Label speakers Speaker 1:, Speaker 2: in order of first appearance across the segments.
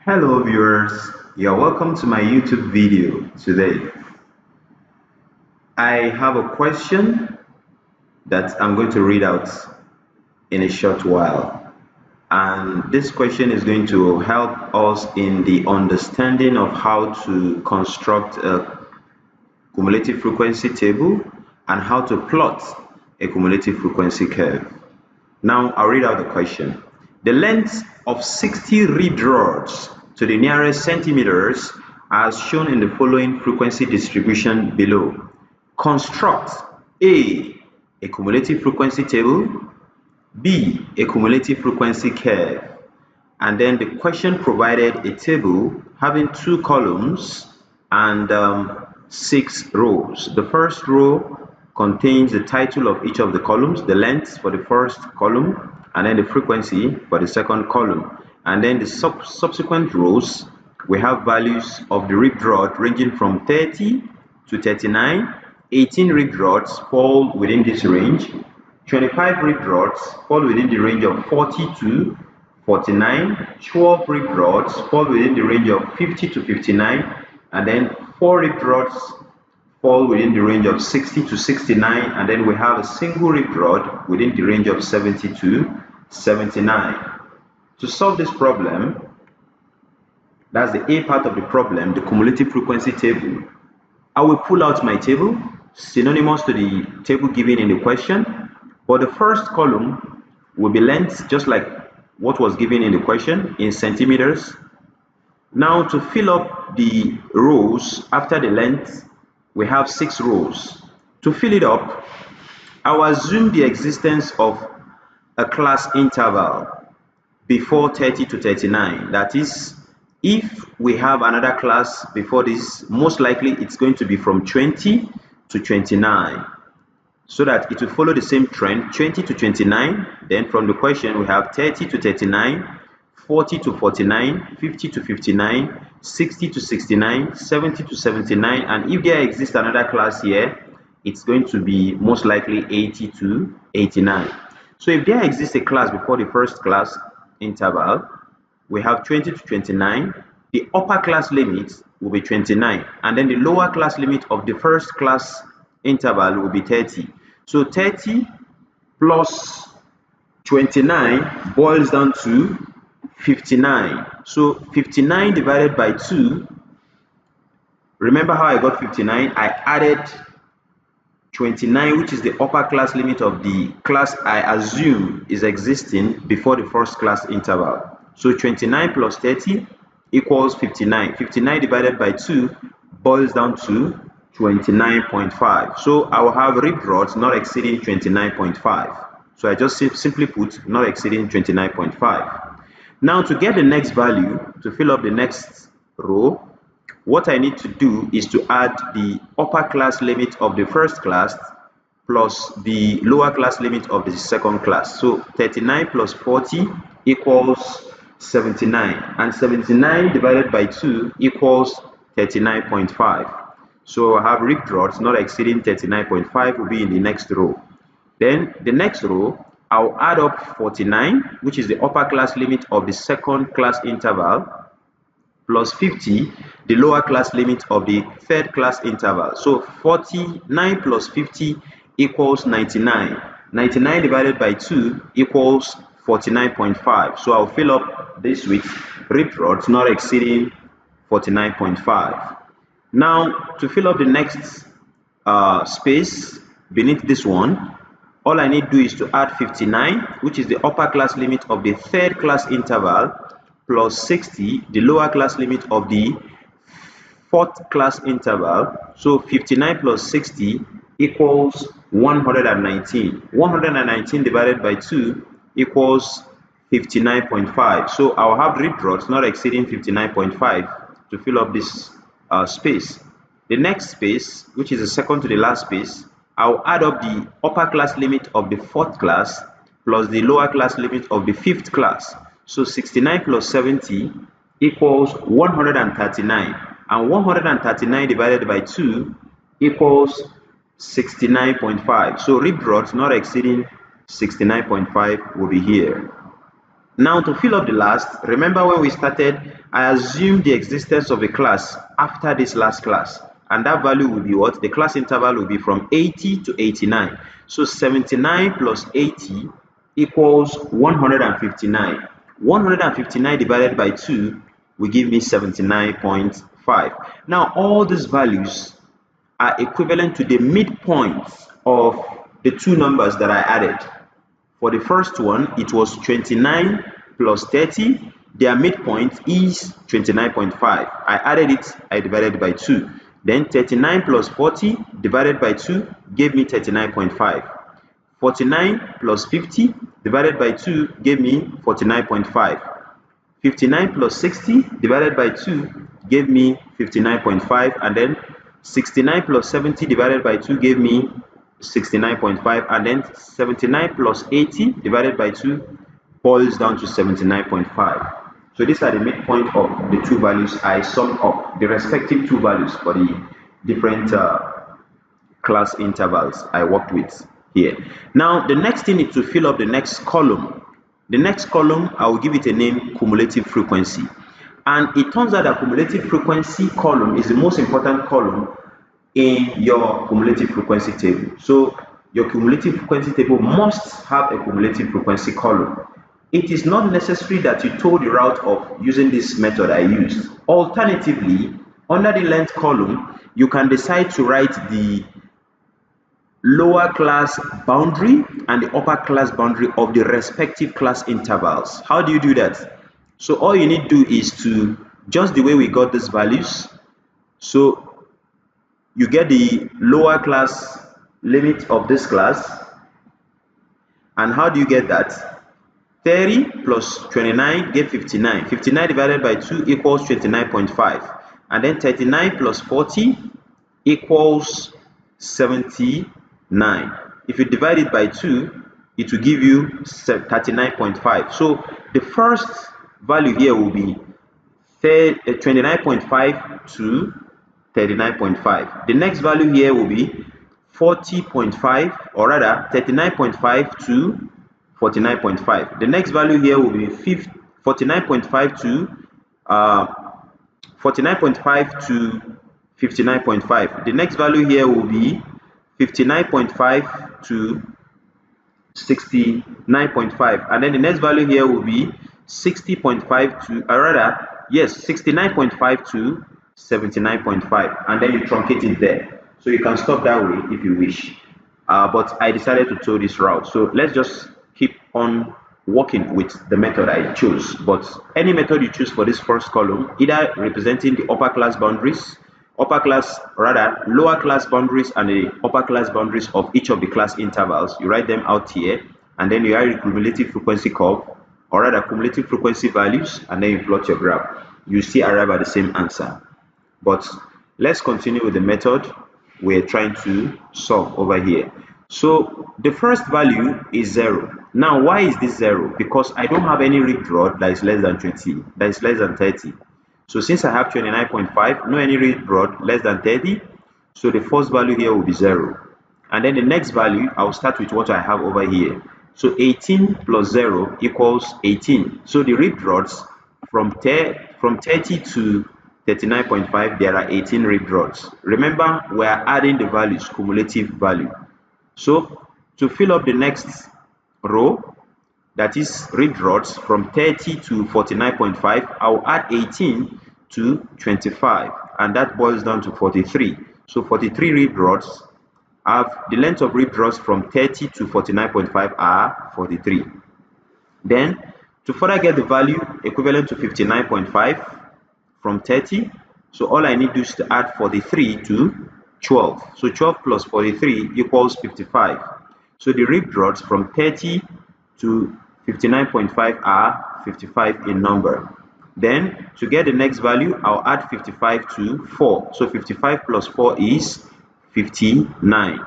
Speaker 1: Hello viewers, you're welcome to my YouTube video today. I have a question that I'm going to read out in a short while, and this question is going to help us in the understanding of how to construct a cumulative frequency table and how to plot a cumulative frequency curve. Now I'll read out the question. The length of 60 reed rods to the nearest centimeters as shown in the following frequency distribution below. Construct A cumulative frequency table, B a cumulative frequency curve, and then the question provided a table having 2 columns and 6 rows. The first row contains the title of each of the columns, the length for the first column, and then the frequency for the second column. And then the subsequent rows, we have values of the rigged rod ranging from 30 to 39. 18 rigged rods fall within this range. 25 rigged rods fall within the range of 40 to 49. 12 rigged rods fall within the range of 50 to 59, and then 4 rigged rods fall within the range of 60 to 69, and then we have a single rigged rod within the range of 70 to 79. To solve this problem, that's the A part of the problem, the cumulative frequency table, I will pull out my table synonymous to the table given in the question, but the first column will be length just like what was given in the question in centimeters. Now to fill up the rows after the length, we have 6 rows. To fill it up, I will assume the existence of a class interval before 30 to 39. That is, if we have another class before this, most likely it's going to be from 20 to 29, so that it will follow the same trend, 20 to 29. Then from the question we have 30 to 39, 40 to 49, 50 to 59, 60 to 69, 70 to 79, and if there exists another class here, it's going to be most likely 80 to 89. So if there exists a class before the first class interval, we have 20 to 29. The upper class limit will be 29, and then the lower class limit of the first class interval will be 30. So 30 plus 29 boils down to 59. So 59 divided by 2, remember how I got 59? I added 29, which is the upper class limit of the class I assume is existing before the first class interval. So 29 plus 30 equals 59. 59 divided by 2 boils down to 29.5. So I will have rigged rods not exceeding 29.5. So I just simply put not exceeding 29.5. Now to get the next value, to fill up the next row, what I need to do is to add the upper class limit of the first class plus the lower class limit of the second class. So 39 plus 40 equals 79, and 79 divided by 2 equals 39.5. So I have rigged rods not exceeding 39.5 will be in the next row. Then the next row, I'll add up 49, which is the upper class limit of the second class interval, plus 50, the lower class limit of the third class interval. So 49 plus 50 equals 99. 99 divided by 2 equals 49.5. So I'll fill up this with rigged rods not exceeding 49.5. Now to fill up the next space beneath this one, all I need to do is to add 59, which is the upper class limit of the third class interval, plus 60, the lower class limit of the fourth class interval. So 59 plus 60 equals 119. 119 divided by 2 equals 59.5. So I'll have rigged rods not exceeding 59.5 to fill up this space. The next space, which is the second to the last space, I'll add up the upper class limit of the fourth class plus the lower class limit of the fifth class. So 69 plus 70 equals 139, and 139 divided by 2 equals 69.5. So rigged rods not exceeding 69.5 will be here. Now to fill up the last, remember when we started, I assumed the existence of a class after this last class, and that value will be what? The class interval will be from 80 to 89. So 79 plus 80 equals 159. 159 divided by 2 will give me 79.5. Now all these values are equivalent to the midpoints of the two numbers that I added. For the first one, it was 29 plus 30. Their midpoint is 29.5. I added it, I divided by 2. Then 39 plus 40 divided by 2 gave me 39.5. 49 plus 50 divided by 2 gave me 49.5. 59 plus 60 divided by 2 gave me 59.5, and then 69 plus 70 divided by 2 gave me 69.5, and then 79 plus 80 divided by 2 boils down to 79.5. So these are the midpoint of the two values I summed up, the respective two values for the different class intervals I worked with here. Now the next thing is to fill up the next column. The next column, I will give it a name, cumulative frequency. And it turns out that cumulative frequency column is the most important column in your cumulative frequency table. So your cumulative frequency table must have a cumulative frequency column. It is not necessary that you told the route of using this method I used. Alternatively, under the length column, you can decide to write the lower class boundary and the upper class boundary of the respective class intervals. How do you do that? So all you need to do is to, just the way we got these values, so you get the lower class limit of this class. And how do you get that? 30 plus 29 gave 59. 59 divided by 2 equals 29.5. And then 39 plus 40 equals 79. If you divide it by 2, it will give you 39.5. So the first value here will be 29.5 to 39.5. The next value here will be 40.5, or rather 39.5 to 49.5. The next value here will be 49.5 to 49.5 to 59.5. The next value here will be 59.5 to 69.5, and then the next value here will be 60.5 to, rather, yes, 69.5 to 79.5, and then you truncate it there. So you can stop that way if you wish. But I decided to tow this route. So let's just keep on working with the method I chose. But any method you choose for this first column, either representing the upper class boundaries, lower class boundaries, and the upper class boundaries of each of the class intervals, you write them out here, and then you add the cumulative frequency curve, or rather cumulative frequency values, and then you plot your graph. You still arrive at the same answer. But let's continue with the method we're trying to solve over here. So the first value is 0. Now why is this 0? Because I don't have any ripped rod that is less than 20, that is less than 30. So since I have 29.5, no any ripped rod less than 30, so the first value here will be 0. And then the next value, I'll start with what I have over here. So 18 plus 0 equals 18. So the ripped rods from 30 to 39.5, there are 18 ripped rods. Remember, we are adding the values, cumulative value. So to fill up the next row, that is ripped rods from 30 to 49.5, I'll add 18 to 25, and that boils down to 43. So 43 ripped rods have the length of ripped rods from 30 to 49.5 are 43. Then to further get the value equivalent to 59.5 from 30, so all I need to do is to add 43 to 12. So 12 plus 43 equals 55. So the ripped rods from 30 to 59.5 are 55 in number. Then to get the next value, I'll add 55 to 4. So 55 plus 4 is 59.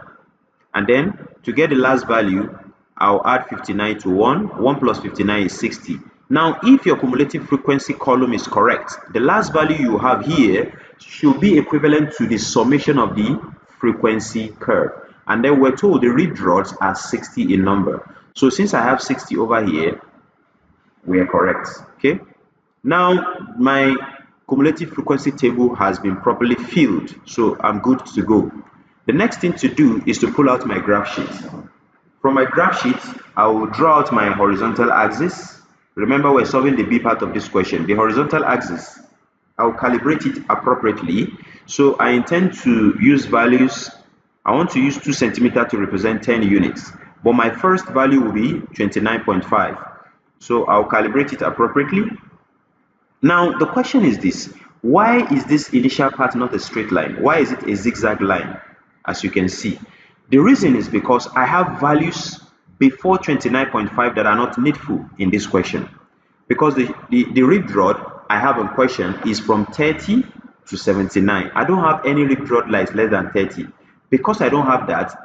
Speaker 1: And then to get the last value, I'll add 59 to 1. 1 plus 59 is 60. Now, if your cumulative frequency column is correct, the last value you have here should be equivalent to the summation of the frequency curve. And then we're told the ripped rods are 60 in number. So since I have 60 over here, We are correct. Okay. Now my cumulative frequency table has been properly filled, so I'm good to go. The next thing to do is to pull out my graph sheet. From my graph sheet, I will draw out my horizontal axis. Remember, we're solving the B part of this question. The horizontal axis, I'll calibrate it appropriately. So I intend to use values. I want to use 2 centimeters to represent 10 units, but my first value will be 29.5. So I'll calibrate it appropriately. Now the question is this: why is this initial part not a straight line? Why is it a zigzag line? As you can see, the reason is because I have values before 29.5 that are not needful in this question, because the ribbed rod I have in question is from 30 to 79. I don't have any ribbed rod that is less than 30. Because I don't have that,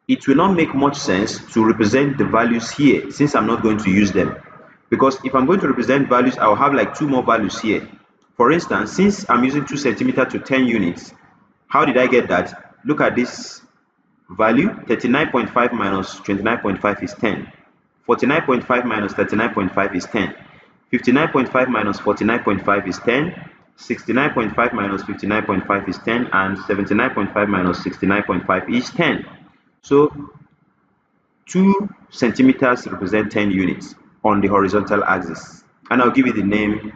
Speaker 1: it will not make much sense to represent the values here, since I'm not going to use them. Because if I'm going to represent values, I'll have like 2 more values here. For instance, since I'm using 2 centimeters to 10 units, how did I get that? Look at this value. 39.5 minus 29.5 is 10. 49.5 minus 39.5 is 10. 59.5 minus 49.5 is 10. 69.5 minus 59.5 is 10, and 79.5 minus 69.5 is 10. So 2 centimeters represent 10 units on the horizontal axis, and I'll give you the name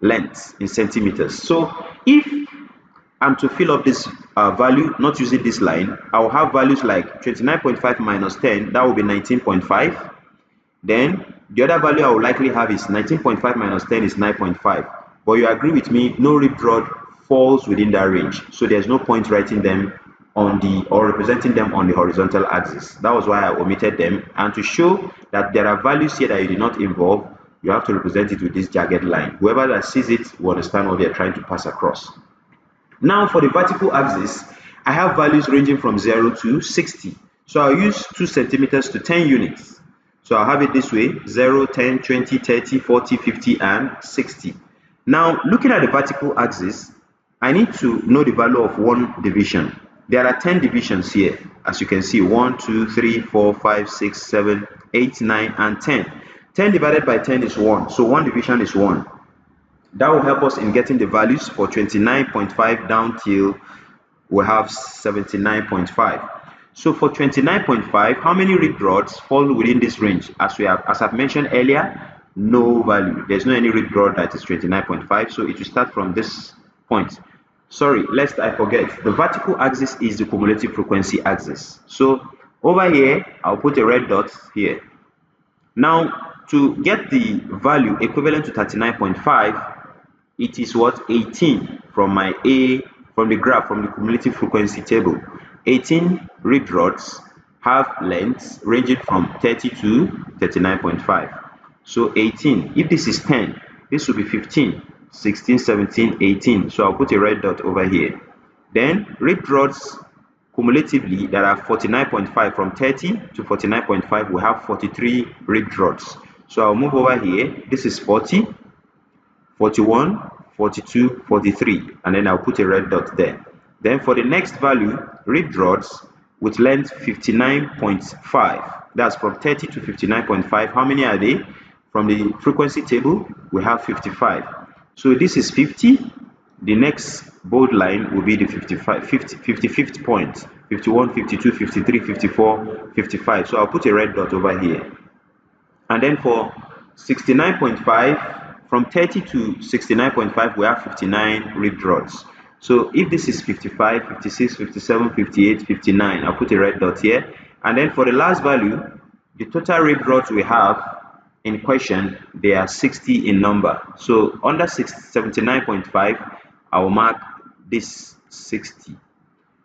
Speaker 1: length in centimeters. So if I'm to fill up this value not using this line, I'll have values like 29.5 minus 10, that will be 19.5. Then the other value I will likely have is 19.5 minus 10 is 9.5. But you agree with me, no ribbed rod falls within that range, so there's no point writing them on the or representing them on the horizontal axis. That was why I omitted them, and to show that there are values here that you did not involve, you have to represent it with this jagged line. Whoever that sees it will understand what they're trying to pass across. Now for the vertical axis, I have values ranging from 0 to 60. So I'll use 2 centimeters to 10 units. So I'll have it this way: 0, 10, 20, 30, 40, 50, and 60. Now looking at the vertical axis, I need to know the value of one division. There are 10 divisions here, as you can see: 1, 2, 3, 4, 5, 6, 7, 8, 9, and 10. 10 divided by 10 is 1, so one division is 1. That will help us in getting the values for 29.5 down till we have 79.5. So for 29.5, how many ribbed rods fall within this range? As I've mentioned earlier, no value. There's no any ribbed rod that is 29.5, so it will start from this point. Sorry, lest I forget, the vertical axis is the cumulative frequency axis. So over here, I'll put a red dot here. Now, to get the value equivalent to 39.5, it is what? 18 from the graph, from the cumulative frequency table. 18 ribbed rods have lengths ranging from 30 to 39.5. So 18, if this is 10, this will be 15, 16, 17, 18. So I'll put a red dot over here. Then ribbed rods cumulatively that are 49.5, from 30 to 49.5, we have 43 ribbed rods. So I'll move over here. This is 40, 41, 42, 43, and then I'll put a red dot there. Then for the next value, ribbed rods with length 59.5, that's from 30 to 59.5. How many are they? From the frequency table, we have 55. So this is 50. The next bold line will be the 55th point: 51, 52, 53, 54, 55. So I'll put a red dot over here. And then for 69.5, from 30 to 69.5, we have 59 ribbed rods. So if this is 55, 56, 57, 58, 59, I'll put a red dot here. And then for the last value, the total ribbed rods we have in question, they are 60 in number. So under 79.5, I will mark this 60.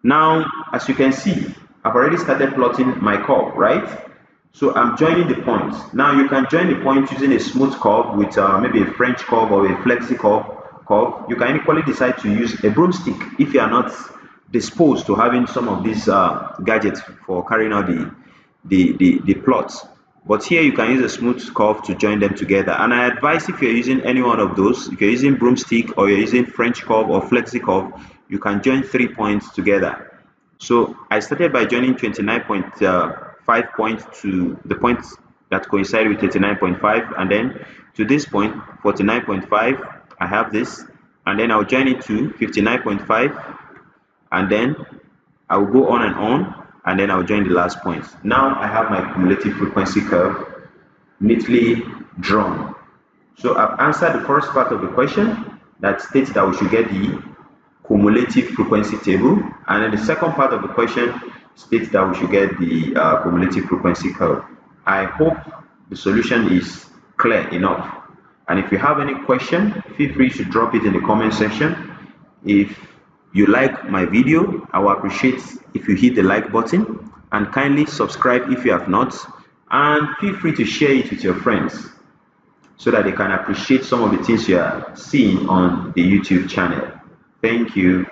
Speaker 1: Now, as you can see, I've already started plotting my curve, right? So I'm joining the points. Now you can join the points using a smooth curve with maybe a French curve or a flexi curve. You can equally decide to use a broomstick if you are not disposed to having some of these gadgets for carrying out the plots. But here you can use a smooth curve to join them together. And I advise, if you're using any one of those, if you're using broomstick or you're using French curve or flexi curve, you can join 3 points together. So I started by joining 29.5 points to the point that coincide with 39.5, and then to this point 49.5, I have this, and then I'll join it to 59.5, and then I will go on, and then I'll join the last point. Now I have my cumulative frequency curve neatly drawn. So I've answered the first part of the question that states that we should get the cumulative frequency table, and then the second part of the question states that we should get the cumulative frequency curve. I hope the solution is clear enough, and if you have any question, feel free to drop it in the comment section. If you like my video, I will appreciate if you hit the like button, and kindly subscribe if you have not, and feel free to share it with your friends so that they can appreciate some of the things you are seeing on the YouTube channel. Thank you.